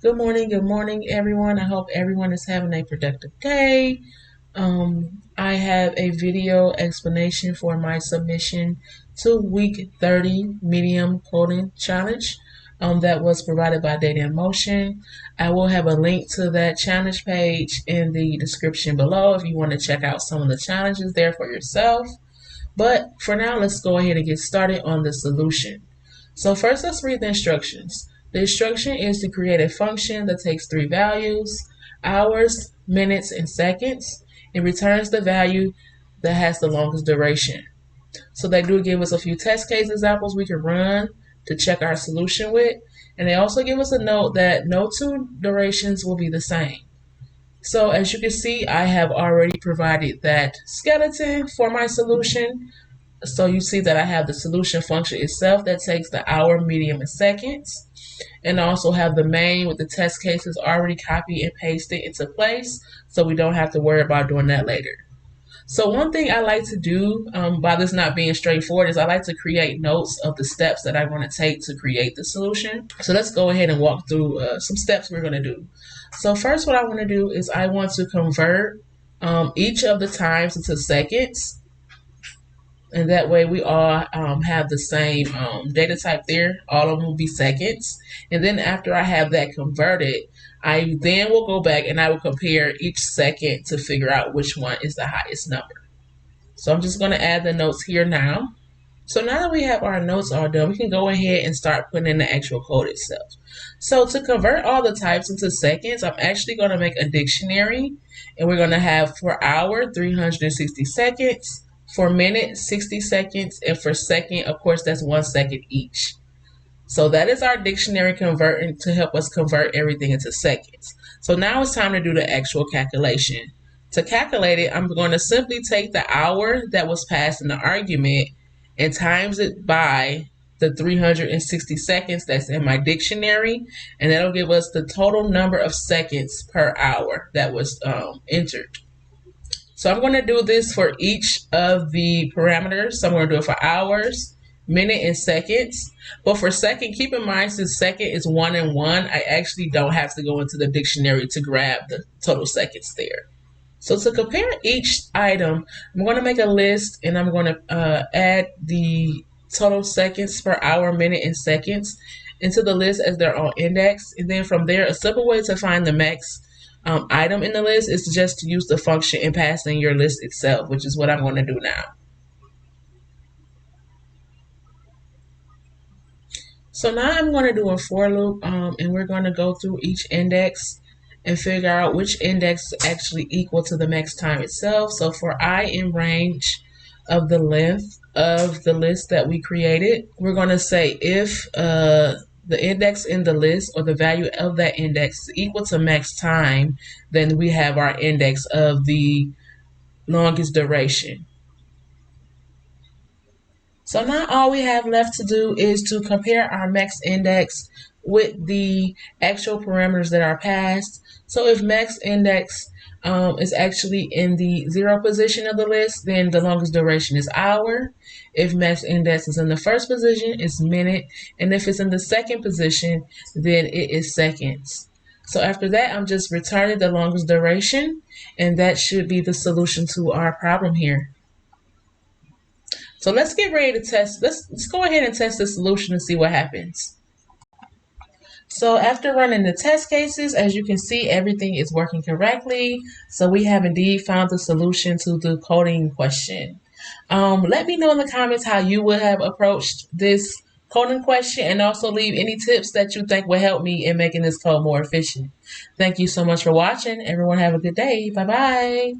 Good morning, everyone. I hope everyone is having a productive day. I have a video explanation for my submission to week 30 medium coding challenge that was provided by Data in Motion. I will have a link to that challenge page in the description below if you want to check out some of the challenges there for yourself. But for now, let's go ahead and get started on the solution. So first, let's read the instructions. The instruction is to create a function that takes three values, hours, minutes, and seconds, and returns the value that has the longest duration. So they do give us a few test case examples we can run to check our solution with, and they also give us a note that no two durations will be the same. So as you can see, I have already provided that skeleton for my solution. So you see that I have the solution function itself that takes the hour, medium, and seconds, and I also have the main with the test cases already copied and pasted into place, so we don't have to worry about doing that later. So one thing I like to do by this not being straightforward is I like to create notes of the steps that I want to take to create the solution. So let's go ahead and walk through some steps we're going to do. So first what I want to do is I want to convert each of the times into seconds. And that way we all have the same data type there. All of them will be seconds. And then after I have that converted, I then will go back and I will compare each second to figure out which one is the highest number. So I'm just going to add the notes here now. So now that we have our notes all done, we can go ahead and start putting in the actual code itself. So to convert all the types into seconds, I'm actually going to make a dictionary. And we're going to have for hour, 360 seconds. For minute, 60 seconds, and for second, of course, that's 1 second each. So that is our dictionary converting to help us convert everything into seconds. So now it's time to do the actual calculation. To calculate it, I'm going to simply take the hour that was passed in the argument and times it by the 360 seconds that's in my dictionary, and that'll give us the total number of seconds per hour that was entered. So I'm going to do this for each of the parameters. So I'm going to do it for hours, minute, and seconds. But for second, keep in mind since second is 1 and 1, I actually don't have to go into the dictionary to grab the total seconds there. So to compare each item, I'm going to make a list and I'm going to add the total seconds per hour, minute, and seconds into the list as their own index. And then from there, a simple way to find the max item in the list is just to use the function and pass in your list itself, which is what I'm going to do now. So now I'm going to do a for loop and we're going to go through each index and figure out which index is actually equal to the max time itself. So for I in range of the length of the list that we created, we're going to say if the index in the list or the value of that index is equal to max time, then we have our index of the longest duration. So now all we have left to do is to compare our max index with the actual parameters that are passed. So if max index is actually in the 0 position of the list, then the longest duration is hour. If max index is in the first position, it's minute. And if it's in the second position, then it is seconds. So after that, I'm just returning the longest duration, and that should be the solution to our problem here. So let's get ready to test. Let's go ahead and test the solution and see what happens. So after running the test cases, as you can see, everything is working correctly. So we have indeed found the solution to the coding question. Let me know in the comments how you would have approached this coding question, and also leave any tips that you think will help me in making this code more efficient. Thank you so much for watching. Everyone have a good day. Bye-bye.